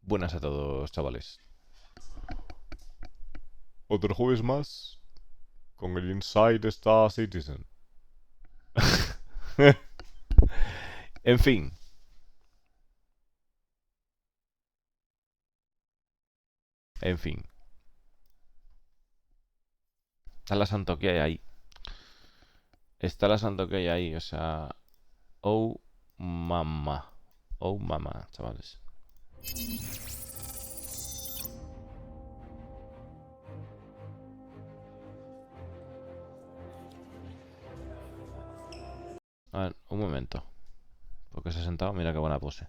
Buenas a todos, chavales. Otro jueves más con el Inside Star Citizen. En fin. En fin. Está la Sprin'tok.yāi ahí. Está la Sprin'tok.yāi ahí, o sea... Oh, mamá. Oh, mamá, chavales. A ver, un momento. Porque se ha sentado, mira qué buena pose.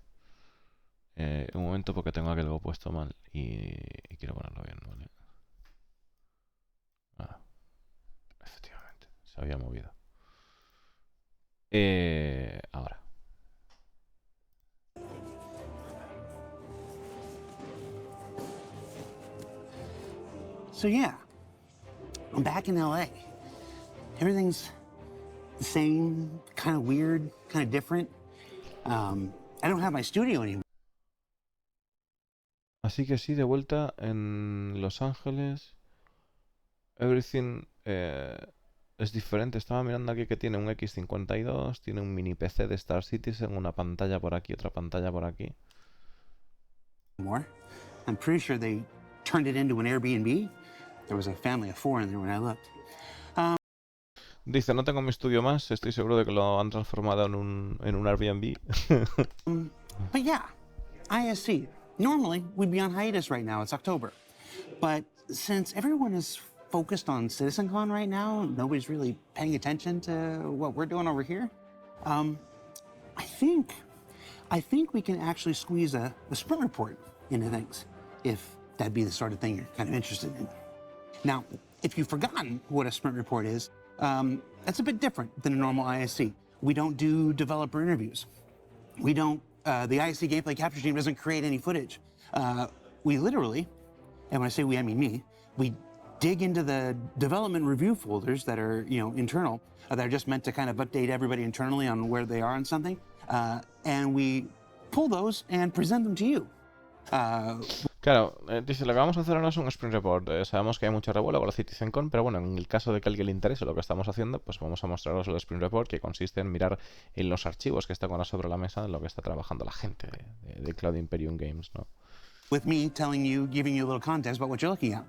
Un momento porque tengo aquello puesto mal y quiero ponerlo bien, ¿vale? Ah, efectivamente, se había movido. Ahora. So yeah, I'm back in LA. Everything's the same, kind of weird, kind of different. I don't have my studio anymore. Así que sí, de vuelta en Los Ángeles. Everything es diferente. Estaba mirando aquí que tiene un X52, tiene un mini PC de Star Citizen, una pantalla por aquí, otra pantalla por aquí. I'm pretty sure they turned it into an Airbnb. There was a family of 4 in there when I looked. Dice, no tengo mi estudio más, estoy seguro de que lo han transformado en un Airbnb. But yeah, ISC. Normally, we'd be on hiatus right now. It's October. But since everyone is focused on CitizenCon right now, nobody's really paying attention to what we're doing over here. I think we can actually squeeze a sprint report into things, if that'd be the sort of thing you're kind of interested in. Now, if you've forgotten what a sprint report is, that's a bit different than a normal ISC. We don't do developer interviews. We don't, the ISC gameplay capture team doesn't create any footage. We literally, and when I say we, I mean me, we dig into the development review folders that are, internal, that are just meant to kind of update everybody internally on where they are on something, and we pull those and present them to you. Claro, dice, lo que vamos a hacer ahora es un sprint report. Sabemos que hay mucho revuelo con la CitizenCon, pero bueno, en el caso de que a alguien le interese lo que estamos haciendo, pues vamos a mostraros el sprint report, que consiste en mirar en los archivos que están ahora sobre la mesa en lo que está trabajando la gente de Cloud Imperium Games, ¿no? With me telling you, giving you a little context about what you're looking at.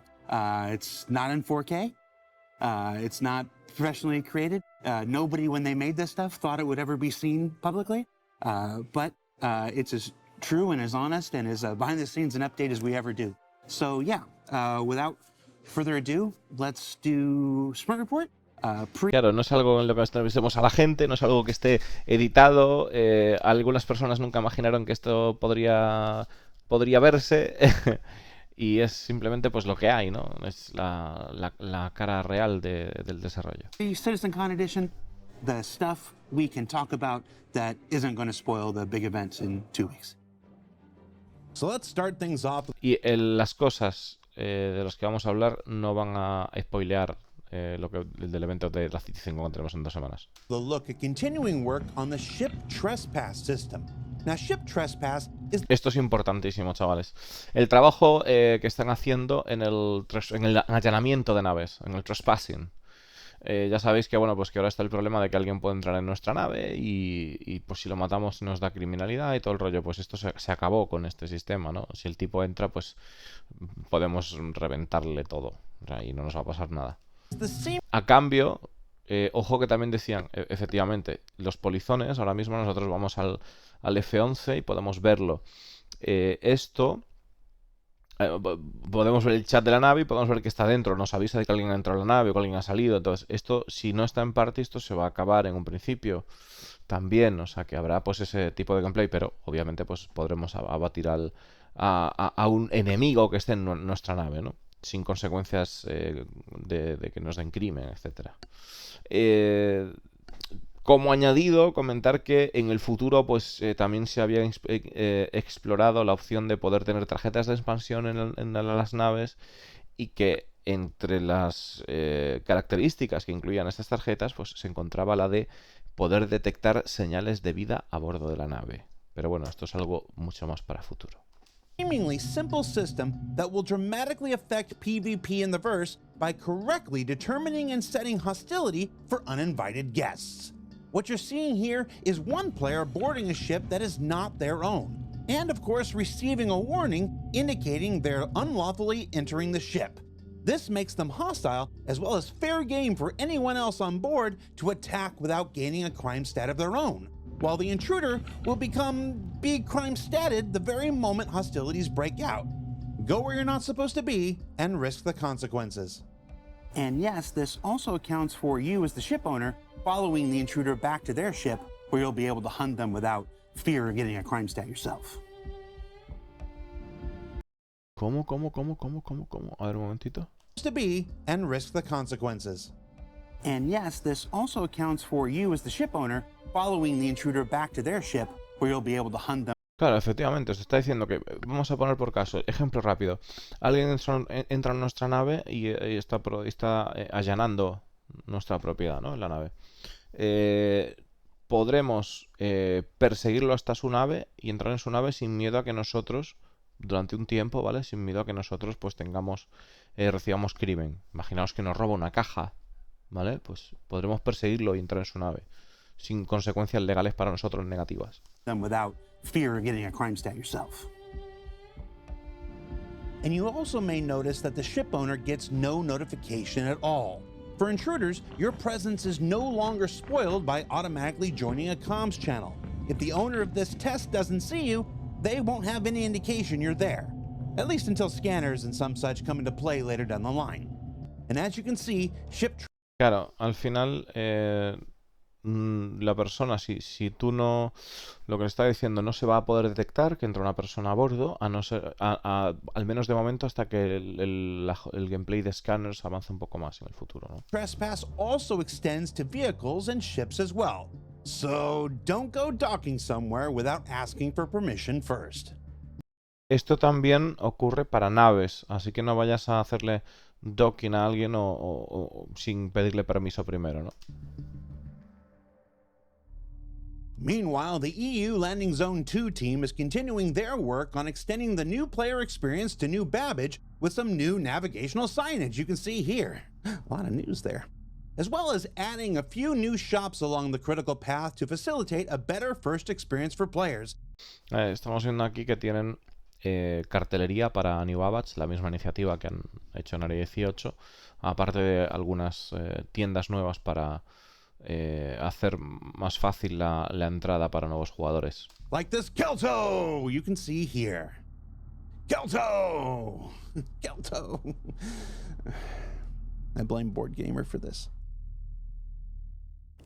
It's not in 4K. It's not professionally created. Nobody, when they made this stuff, thought it would ever be seen publicly. But it's as true and as honest and as behind the scenes an update as we ever do. So yeah, without further ado, let's do Sprint Report. Claro, no es algo en lo que entrevistemos a la gente, no es algo que esté editado. Algunas personas nunca imaginaron que esto podría verse. Y es simplemente pues lo que hay, ¿no? Es la cara real del desarrollo. The CitizenCon edition, the stuff we can talk about that isn't going to spoil the big events in 2 weeks. So let's start things off. Y las cosas de las que vamos a hablar no van a spoilear el del evento de la CitizenCon que tenemos en 2 semanas. The look at continuing work on the ship Trespass system. Now, ship Trespass is... Esto es importantísimo, chavales. El trabajo que están haciendo en el allanamiento de naves, en el Trespassing. Ya sabéis que, bueno, pues que ahora está el problema de que alguien puede entrar en nuestra nave y pues si lo matamos nos da criminalidad y todo el rollo. Pues esto se acabó con este sistema, ¿no? Si el tipo entra, pues podemos reventarle todo, o sea, y no nos va a pasar nada. A cambio, ojo que también decían, efectivamente, los polizones, ahora mismo nosotros vamos al F11 y podemos verlo. Podemos ver el chat de la nave y podemos ver que está dentro. Nos avisa de que alguien ha entrado a la nave o que alguien ha salido. Entonces, esto, si no está en party, esto se va a acabar en un principio también. O sea, que habrá pues ese tipo de gameplay, pero obviamente pues podremos abatir a un enemigo que esté en nuestra nave, ¿no? Sin consecuencias de que nos den crimen, etcétera. Como añadido, comentar que en el futuro pues también se había explorado la opción de poder tener tarjetas de expansión en las naves y que entre las características que incluían estas tarjetas pues se encontraba la de poder detectar señales de vida a bordo de la nave. Pero bueno, esto es algo mucho más para futuro. seemingly simple system that will dramatically affect PvP in the verse by correctly determining and setting hostility for uninvited guests. What you're seeing here is one player boarding a ship that is not their own, and of course receiving a warning indicating they're unlawfully entering the ship. This makes them hostile as well as fair game for anyone else on board to attack without gaining a crime stat of their own, while the intruder will be crime statted the very moment hostilities break out. Go where you're not supposed to be and risk the consequences. And yes, this also accounts for you as the ship owner following the intruder back to their ship, where you'll be able to hunt them without fear of getting a crime stat yourself. ¿Cómo? A ver, un momentito. To be and risk the consequences. And yes, this also accounts for you as the ship owner following the intruder back to their ship, where you'll be able to hunt them. Claro, efectivamente, os está diciendo que, vamos a poner por caso, ejemplo rápido. Alguien entra en nuestra nave y está allanando nuestra propiedad, ¿no? En la nave. Podremos perseguirlo hasta su nave y entrar en su nave sin miedo a que nosotros, durante un tiempo, ¿vale? Sin miedo a que nosotros pues recibamos crimen. Imaginaos que nos roba una caja, ¿vale? Pues podremos perseguirlo y entrar en su nave sin consecuencias legales para nosotros negativas. Without fear of getting a crime stat yourself. And you also may notice that the ship owner gets no notification at all. For intruders, your presence is no longer spoiled by automatically joining a comms channel. If the owner of this test doesn't see you, they won't have any indication you're there, at least until scanners and some such come into play later down the line. And as you can see, Claro, al final la persona, si tú no, lo que le está diciendo, no se va a poder detectar que entra una persona a bordo, a no ser, al menos de momento, hasta que el gameplay de scanners avance un poco más en el futuro, ¿no? Trespass also extends to vehicles and ships as well. So don't go docking somewhere without asking for permission first. Esto también ocurre para naves, así que no vayas a hacerle docking a alguien o sin pedirle permiso primero, ¿no? Meanwhile, the EU Landing Zone 2 team is continuing their work on extending the new player experience to New Babbage with some new navigational signage you can see here. A lot of news there. As well as adding a few new shops along the critical path to facilitate a better first experience for players. Estamos viendo aquí que tienen cartelería para New Babbage, la misma iniciativa que han hecho en Área 18, aparte de algunas tiendas nuevas para hacer más fácil la entrada para nuevos jugadores. Like this Kelto you can see here. Kelto! Kelto! I blame Board Gamer for this.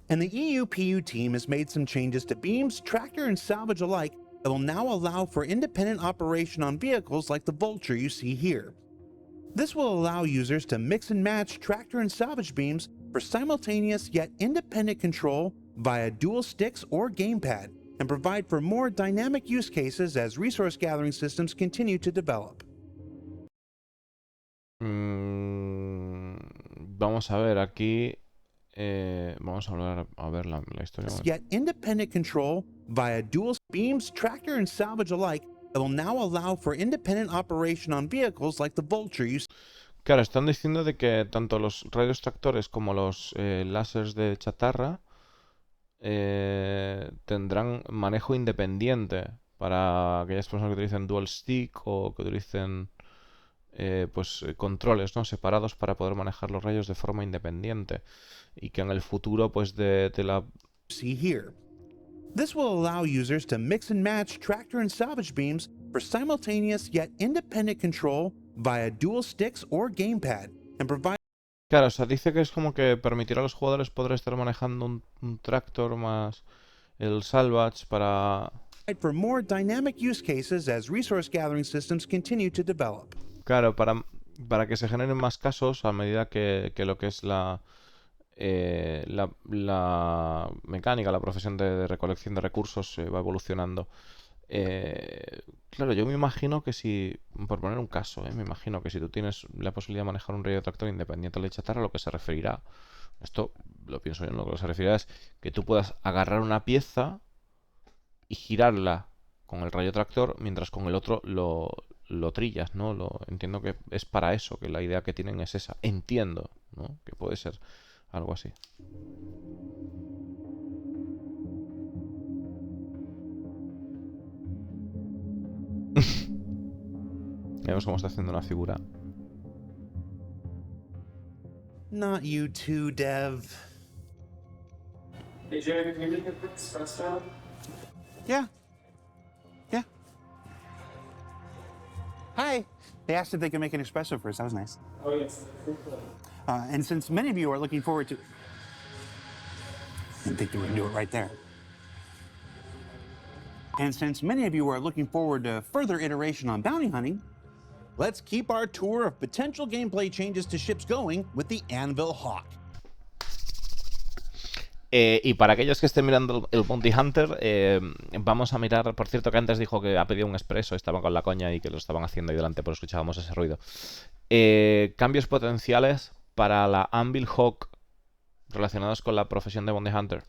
And the EU PU team has made some changes to beams, tractor, and salvage alike that will now allow for independent operation on vehicles like the Vulture you see here. This will allow users to mix and match tractor and salvage beams for simultaneous yet independent control via dual sticks or gamepad, and provide for more dynamic use cases as resource gathering systems continue to develop. Vamos a ver aquí. Vamos a ver la historia. Yet independent control via dual beams, tractor, and salvage alike that will now allow for independent operation on vehicles like the Vulture you see. Claro, están diciendo de que tanto los radios tractores como los láseres de chatarra tendrán manejo independiente para aquellas personas que utilicen dual stick o que utilicen controles, ¿no?, separados para poder manejar los rayos de forma independiente, y que en el futuro pues de la see here. This will allow users to mix and match tractor and salvage beams for simultaneous yet independent control via dual sticks or gamepad, and provide. Claro, o sea, dice que es como que permitirá a los jugadores poder estar manejando un tractor más el salvage para For more dynamic use cases as resource gathering systems continue to develop. Claro, para que se generen más casos a medida que lo que es la mecánica, la profesión de recolección de recursos va evolucionando. Claro, yo me imagino que si, por poner un caso, me imagino que si tú tienes la posibilidad de manejar un radio tractor independiente de chatarra, lo que se referirá, esto lo pienso yo, lo que se referirá es que tú puedas agarrar una pieza y girarla con el rayo tractor, mientras con el otro lo trillas, ¿no? Entiendo que es para eso, que la idea que tienen es esa. Entiendo, ¿no? Que puede ser algo así. Vemos cómo está haciendo una figura. Not you too, Dev. Did you ever get a stress out? Yeah. Yeah. Hi. They asked if they could make an espresso for us. That was nice. Oh, yes. And since many of you are looking forward to... I didn't think they were going to do it right there. And since many of you are looking forward to further iteration on bounty hunting, Let's keep our tour of potential gameplay changes to ships going with the Anvil Hawk. Y para aquellos que estén mirando el Bounty Hunter, vamos a mirar, por cierto que antes dijo que ha pedido un expreso, estaba con la coña y que lo estaban haciendo ahí delante, pero escuchábamos ese ruido. Cambios potenciales para la Anvil Hawk relacionados con la profesión de Bounty Hunter.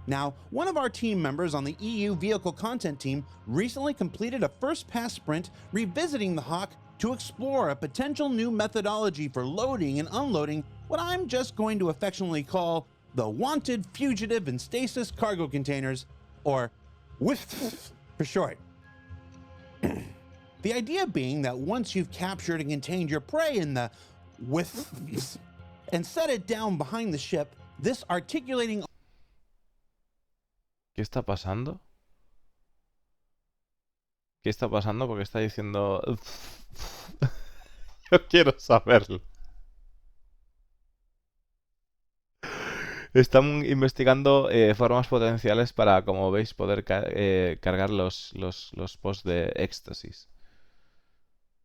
Now, one of our team members on the EU Vehicle Content team recently completed a first pass sprint revisiting the Hawk to explore a potential new methodology for loading and unloading what I'm just going to affectionately call the wanted fugitive and stasis cargo containers, or WIF for short. The idea being that once you've captured and contained your prey in the WIF and set it down behind the ship, this articulating... ¿Qué está pasando? ¿Qué está pasando? Porque está diciendo... Yo quiero saberlo. Están investigando formas potenciales para, como veis, poder cargar los posts de éxtasis.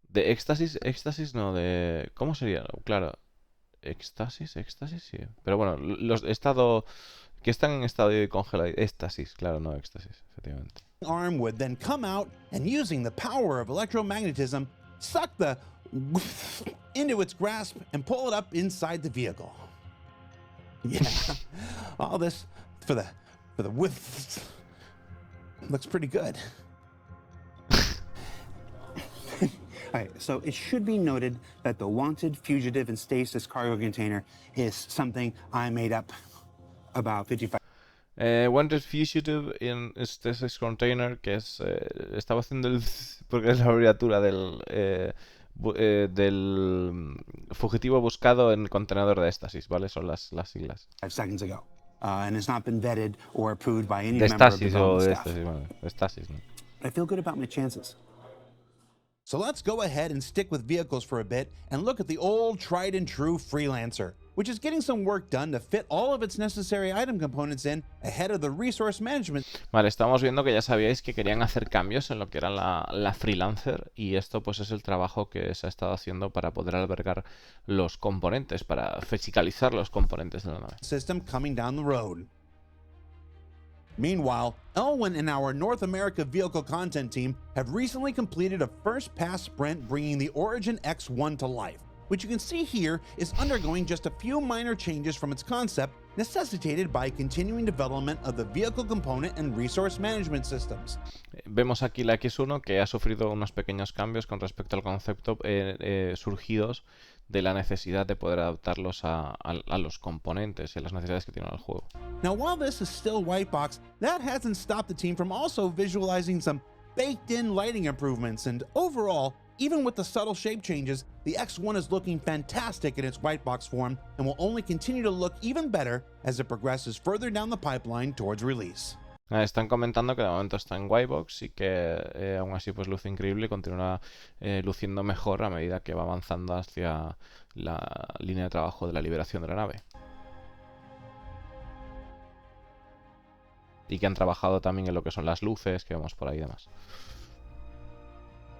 ¿De éxtasis? Éxtasis no, de... ¿Cómo sería? Claro. Éxtasis, sí. Pero bueno, los estado... Que están en estado de congelado. Éxtasis, claro, no éxtasis, efectivamente. Arm would then come out and, using the power of electromagnetism, suck the into its grasp and pull it up inside the vehicle. Yeah, all this for the whiff looks pretty good. all right, so it should be noted that the wanted fugitive and stasis cargo container is something I made up about 55. Wanted Fugitive in Stasis Container, que es... estaba haciendo el... porque es la abreviatura del fugitivo buscado en contenedor de éxtasis, ¿vale? Son las siglas. 5 seconds ago. And it's not been vetted or approved by any De member of the estasis o development de staff. éxtasis, bueno, de estasis, ¿no? I feel good about my chances. So let's go ahead and stick with vehicles for a bit and look at the old tried and true Freelancer, which is getting some work done to fit all of its necessary item components in ahead of the resource management. Vale, estamos viendo que ya sabíais que querían hacer cambios en lo que era la Freelancer, y esto pues es el trabajo que se ha estado haciendo para poder albergar los componentes, para fiscalizar los componentes de la nave. System coming down the road. Meanwhile, Elwin and our North America Vehicle Content team have recently completed a first pass sprint bringing the Origin X1 to life, which you can see here is undergoing just a few minor changes from its concept, necessitated by continuing development of the vehicle component and resource management systems. Vemos aquí la X1 que ha sufrido unos pequeños cambios con respecto al concepto surgidos de la necesidad de poder adaptarlos a los componentes y a las necesidades que tiene el juego. Now, while this is still white box, that hasn't stopped the team from also visualizing some baked-in lighting improvements, and overall, even with the subtle shape changes, the X1 is looking fantastic in its white box form and will only continue to look even better as it progresses further down the pipeline towards release. Están comentando que de momento está en Whitebox y que aún así pues luce increíble y continúa luciendo mejor a medida que va avanzando hacia la línea de trabajo de la liberación de la nave. Y que han trabajado también en lo que son las luces que vemos por ahí y demás.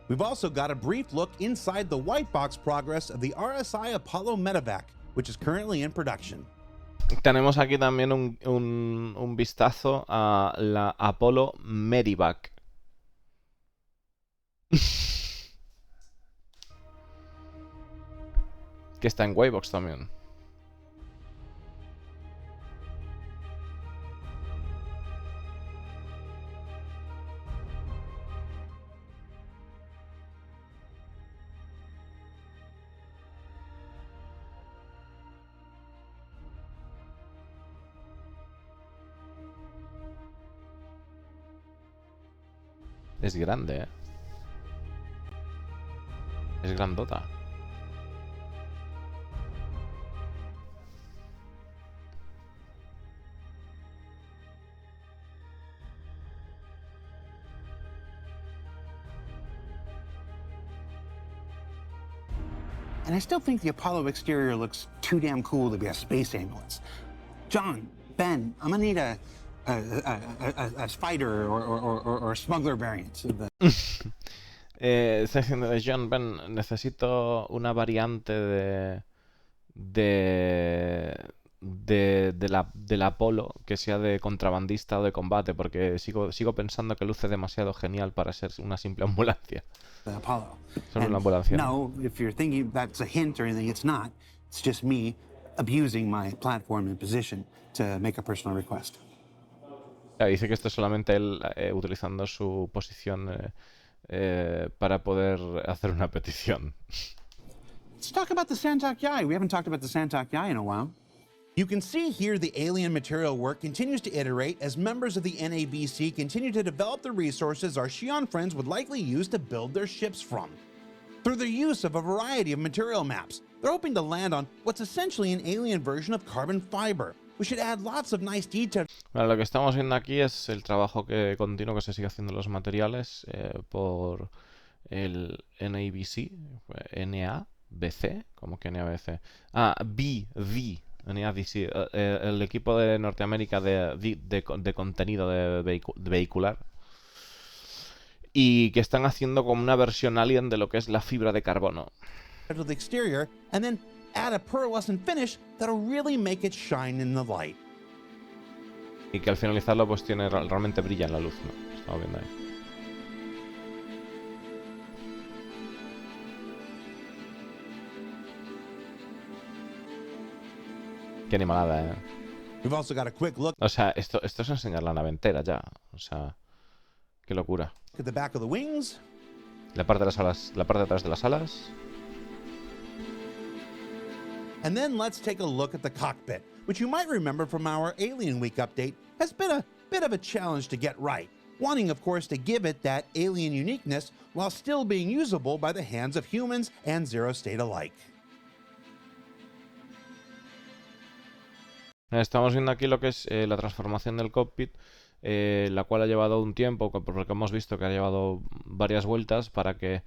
We've also got a brief look inside the white box progress of the RSI Apollo Medevac, which is currently in production. Tenemos aquí también un vistazo a la Apollo Medevac. Que está en Whitebox también. Es grande, ¿eh? Es grandota. And I still think the Apollo exterior looks too damn cool to be a space ambulance. John, Ben, I'm gonna need a spider or a smuggler variant of the Está diciendo de John Ben, necesito una variante del Apolo que sea de contrabandista o de combate, porque sigo pensando que luce demasiado genial para ser una simple ambulancia. Apollo. Solo una And ambulancia. no, if you're thinking that's a hint or anything, it's not. It's just me abusing my platform and position to make a personal request. Dice que esto es solamente él utilizando su posición para poder hacer una petición. Let's talk about the Sprin'tok.yāi. We haven't talked about the Sprin'tok.yāi in a while. You can see here the alien material work continues to iterate as members of the NABC continue to develop the resources our Xi'an friends would likely use to build their ships from. Through their use of a variety of material maps, they're hoping to land on what's essentially an alien version of carbon fiber, which should add lots of nice detail. Bueno, lo que estamos viendo aquí es el trabajo continuo que se sigue haciendo en los materiales por el NABC, NABC, ¿cómo que NABC? NABC, el equipo de Norteamérica de contenido de vehicular, y que están haciendo como una versión alien de lo que es la fibra de carbono. To the exterior, and then add a pearlescent finish that'll really make it shine in the light. Y que al finalizarlo pues realmente brilla en la luz, ¿no? Estamos viendo ahí. Qué animalada, ¿eh? We've also got a quick look O sea, esto es enseñar la nave entera ya. O sea, qué locura. at the back of the wings. La parte de las alas, la parte de atrás de las alas. And then let's take a look at the cockpit, which you might remember from our Alien Week update has been a bit of a challenge to get right, wanting, of course, to give it that alien uniqueness while still being usable by the hands of humans and Zero State alike. Estamos viendo aquí lo que es la transformación del cockpit, la cual ha llevado un tiempo, porque hemos visto que ha llevado varias vueltas para que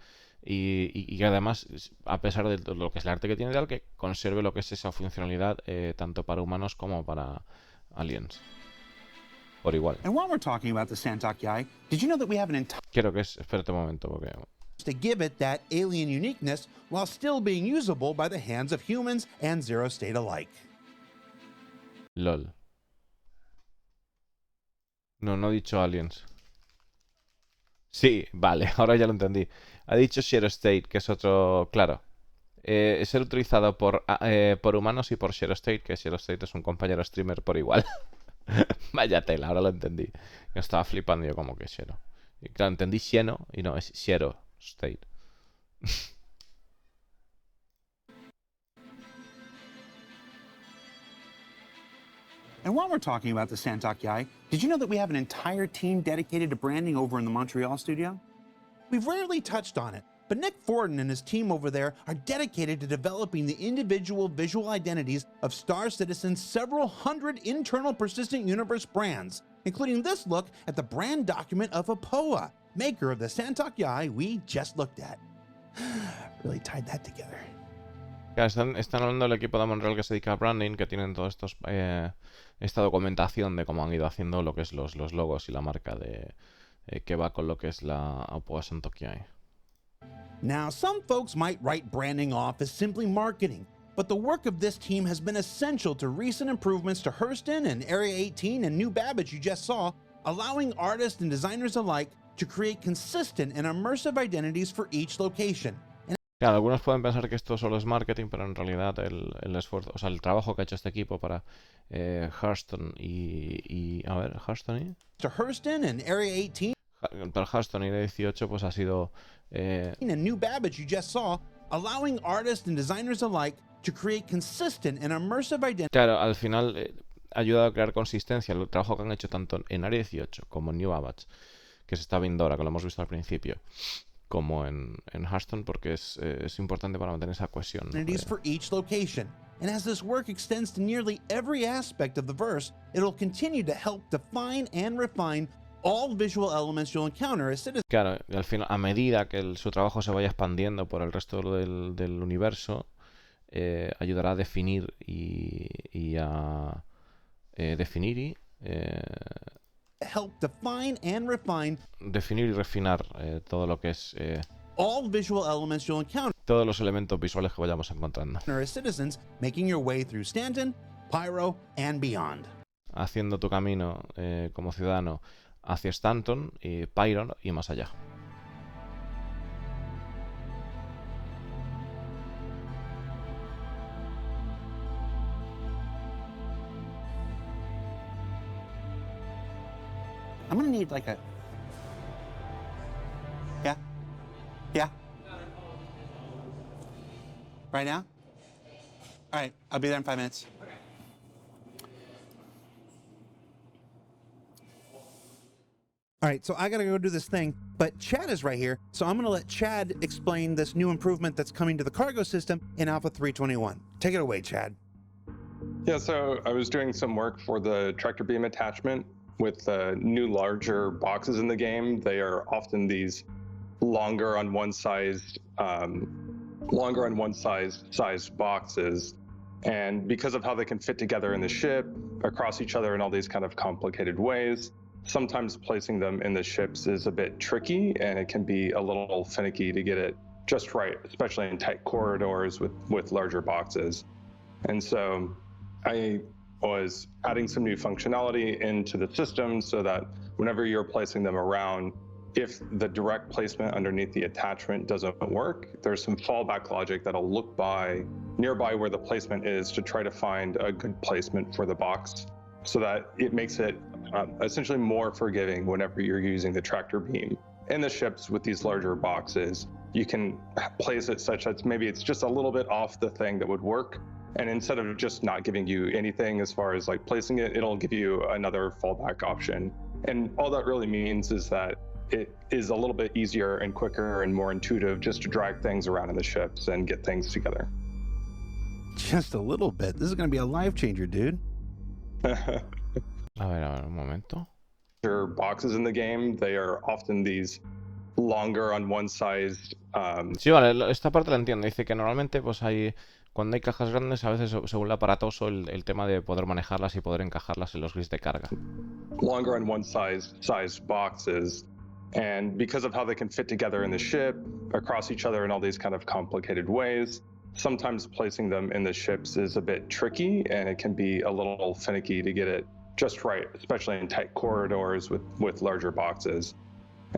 y que además, a pesar de lo que es el arte que tiene, tal, que conserve lo que es esa funcionalidad tanto para humanos como para aliens. Por igual. And while we're talking about the Sprin'tok.yāi, did you know that we have an entire Quiero que es... Espérate un momento, porque... To give it that alien uniqueness while still being usable by the hands of humans and Zero State alike. LOL. No he dicho aliens. Sí, vale, ahora ya lo entendí. Ha dicho Zero State, que es otro... Claro. Es ser utilizado por humanos y por Zero State, que Zero State es un compañero streamer por igual. Vaya tela, ahora lo entendí. Yo estaba flipando yo como que Zero. Y claro, entendí Xeno y no, es Zero State. And while we're talking about the Sprin'tok.yāi, did you know that we have an entire team dedicated to branding over in the Montreal studio? We've rarely touched on it, but Nick Forden and his team over there are dedicated to developing the individual visual identities of Star Citizen's several hundred internal persistent universe brands, including this look at the brand document of Apoa, maker of the Sprin'tok.yāi we just looked at. Really tied that together. Claro, están hablando del equipo de Montreal que se dedica a branding, que tienen todos esta documentación de cómo han ido haciendo lo que es los logos y la marca de que va con lo que es la Apoa Sprin'tok.yāi. Now, some folks might write branding off as simply marketing, but the work of this team has been essential to recent improvements to Hurston and Area 18 and New Babbage you just saw, allowing artists and designers alike to create consistent and immersive identities for each location. Claro, algunos pueden pensar que esto solo es marketing, pero en realidad el esfuerzo, o sea, el trabajo que ha hecho este equipo para Hurston y a ver, Hurston y... To Hurston and Area 18 Para Hurston y de 18 pues ha sido... and New Babbage you just saw, allowing artists and designers alike to create consistent and immersive identities. Claro, al final ha ayudado a crear consistencia el trabajo que han hecho tanto en Área 18 como en New Babbage, que se está viendo ahora, que lo hemos visto al principio, como en Hearthstone, porque es importante para mantener esa cohesión, ¿no? Opportunities for each location. And as this work extends to nearly every aspect of the verse, it'll continue to help define and refine all visual elements you'll encounter as citizens. Claro, y al final, a medida que su trabajo se vaya expandiendo por el resto del universo, ayudará a definir y a definir y Help define and refine definir y refinar todo lo que es all visual elements you'll encounter todos los elementos visuales que vayamos encontrando, as citizens, making your way through Stanton, Pyro, and beyond. haciendo tu camino como ciudadano hacia Stanton y Pyron y más allá. I'm gonna need like a. Yeah? Yeah? Right now? All right, I'll be there in 5 minutes. All right, so I gotta go do this thing, but Chad is right here, so I'm gonna let Chad explain this new improvement that's coming to the cargo system in Alpha 321. Take it away, Chad. Yeah, so I was doing some work for the tractor beam attachment with new larger boxes in the game. They are often these longer on one size sized boxes. And because of how they can fit together in the ship, across each other in all these kind of complicated ways, sometimes placing them in the ships is a bit tricky, and it can be a little finicky to get it just right, especially in tight corridors with larger boxes. And so I was adding some new functionality into the system so that whenever you're placing them around, if the direct placement underneath the attachment doesn't work, there's some fallback logic that'll look nearby where the placement is to try to find a good placement for the box, so that it makes it essentially more forgiving whenever you're using the tractor beam. In the ships with these larger boxes, you can place it such that maybe it's just a little bit off the thing that would work. And instead of just not giving you anything as far as like placing it, it'll give you another fallback option. And all that really means is that it is a little bit easier and quicker and more intuitive just to drag things around in the ships and get things together. Just a little bit. This is gonna be a life changer, dude. A ver, un momento. Boxes in the game, they are often these longer on one size. Sí, vale, esta parte la entiendo. Dice que normalmente pues cuando hay cajas grandes, a veces se vuelve aparatoso el tema de poder manejarlas y poder encajarlas en los grids de carga. Longer on one size boxes. And because of how they can fit together in the ship, across each other in all these kind of complicated ways, sometimes placing them in the ships is a bit tricky, and it can be a little finicky to get it just right, especially in tight corridors with larger boxes.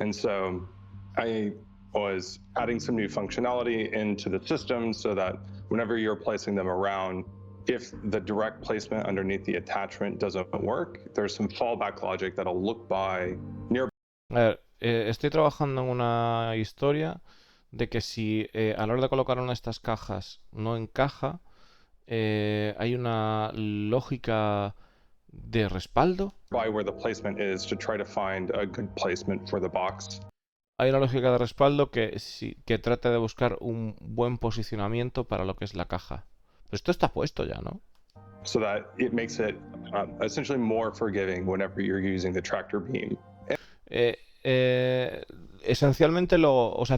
And so I was adding some new functionality into the system so that whenever you're placing them around, if the direct placement underneath the attachment doesn't work, there's some fallback logic that'll look nearby. A ver, estoy trabajando en una historia de que si a la hora de colocar una de estas cajas no encaja, hay una lógica de respaldo. Where the placement is to try to find a good placement for the box. Hay una lógica de respaldo que trata de buscar un buen posicionamiento para lo que es la caja. Pero esto está puesto ya, ¿no? So that it makes it essentially more forgiving whenever you're using the tractor beam. Esencialmente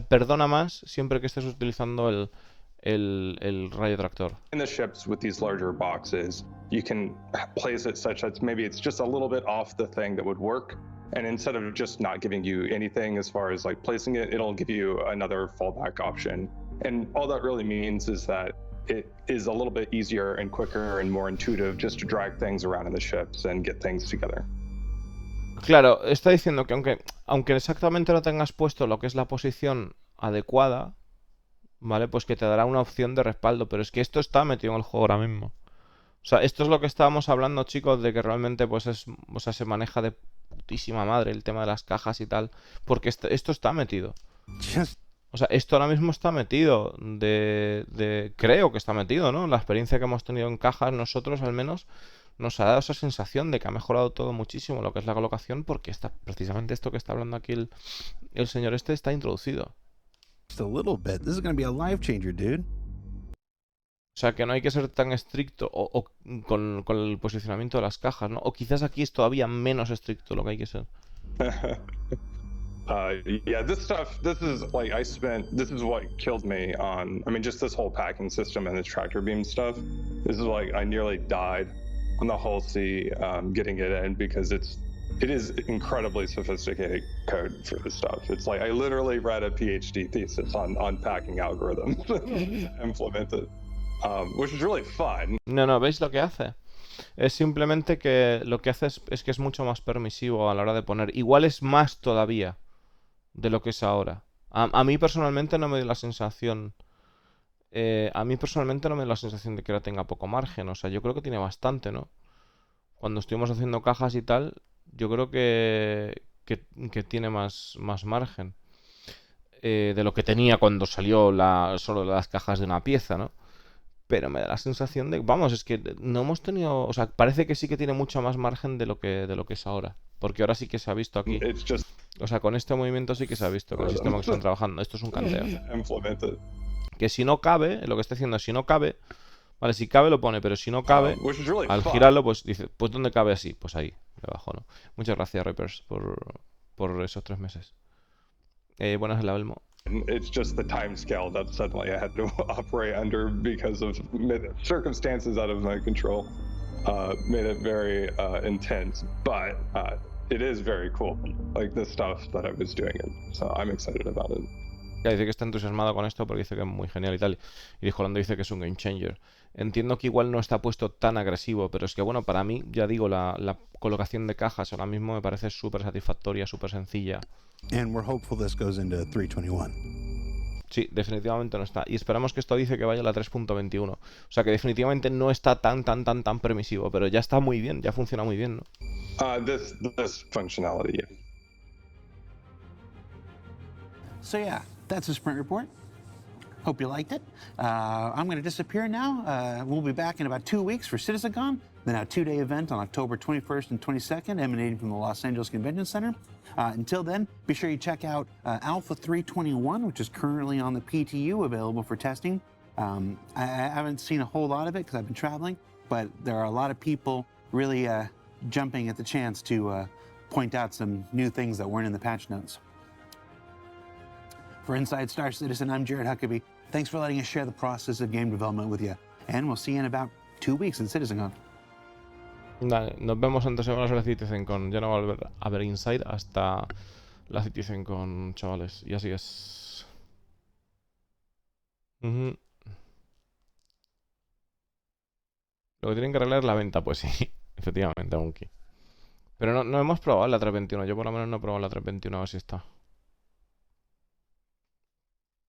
perdona más siempre que estés utilizando el rayo tractor. In the ships with these larger boxes, you can place it such that maybe it's just a little bit off the thing that would work. And instead of just not giving you anything as far as like placing it, it'll give you another fallback option. And all that really means is that it is a little bit easier and quicker and more intuitive just to drag things around in the ships and get things together. Claro, está diciendo que aunque exactamente no tengas puesto lo que es la posición adecuada, ¿vale? Pues que te dará una opción de respaldo, pero es que esto está metido en el juego ahora mismo. O sea, esto es lo que estábamos hablando, chicos, de que realmente pues se maneja de putísima madre el tema de las cajas y tal, porque esto está metido. O sea, esto ahora mismo está metido creo que está metido, ¿no? La experiencia que hemos tenido en cajas nosotros, al menos, nos ha dado esa sensación de que ha mejorado todo muchísimo lo que es la colocación, porque está precisamente esto que está hablando aquí el señor este está introducido. Just a little bit. This is going to be a life changer, dude. O sea, que no hay que ser tan estricto con el posicionamiento de las cajas, ¿no? O quizás aquí es todavía menos estricto lo que hay que ser. Yeah, this stuff, this is what killed me on, I mean, just this whole packing system and the tractor beam stuff. This is like, I nearly died on the whole sea getting it in because it is incredibly sophisticated code for this stuff. It's like, I literally read a PhD thesis on packing algorithms implemented, which is really fun. No, ¿veis lo que hace? Es simplemente que lo que hace es que es mucho más permisivo a la hora de poner. Igual es más todavía de lo que es ahora. A mí personalmente no me dio la sensación. A mí personalmente no me dio la sensación de que ahora tenga poco margen. O sea, yo creo que tiene bastante, ¿no? Cuando estuvimos haciendo cajas y tal, yo creo que tiene más margen. De lo que tenía cuando salió solo las cajas de una pieza, ¿no? Pero me da la sensación de, vamos, es que no hemos tenido, o sea, parece que sí que tiene mucho más margen de lo que es ahora. Porque ahora sí que se ha visto aquí. O sea, con este movimiento sí que se ha visto con el sistema que están trabajando. Esto es un canteo. Que si no cabe, lo que está diciendo es si no cabe, vale, si cabe lo pone, pero si no cabe, al girarlo, pues dice, pues ¿dónde cabe así? Pues ahí, debajo, ¿no? Muchas gracias, Reapers, por esos 3 meses. Buenas, el Abelmo. It's just the time scale that suddenly I had to operate under because of circumstances out of my control. Made it very intense, but it is very cool, like the stuff that I was doing, so I'm excited about it. Ya dice que está entusiasmado con esto porque dice que es muy genial y tal. Y Jolando dice que es un game changer. Entiendo que igual no está puesto tan agresivo, pero es que bueno, para mí, ya digo, la colocación de cajas ahora mismo me parece súper satisfactoria, súper sencilla. And we're hopeful this goes into 321. Sí, definitivamente no está. Y esperamos que esto dice que vaya a la 3.21. O sea que definitivamente no está tan permisivo, pero ya está muy bien, ya funciona muy bien, ¿no? This functionality, yeah. So yeah, that's the sprint report. Hope you liked it. I'm going to disappear now. We'll be back in about 2 weeks for CitizenCon, then a 2-day event on October 21st and 22nd, emanating from the Los Angeles Convention Center. Until then, be sure you check out Alpha 321, which is currently on the PTU, available for testing. I haven't seen a whole lot of it because I've been traveling, but there are a lot of people really jumping at the chance to point out some new things that weren't in the patch notes. For Inside Star Citizen, I'm Jared Huckabee. Thanks for letting us share the process of game development with you. And we'll see you in about 2 weeks in CitizenCon. Dale, nos vemos en 2 semanas en la CitizenCon. Ya no va a volver a ver Inside hasta la CitizenCon, chavales. Y así es. Lo que tienen que arreglar es la venta, pues sí. Efectivamente, Unky. Pero no hemos probado la 321. Yo por lo menos no he probado la 321 a ver si está.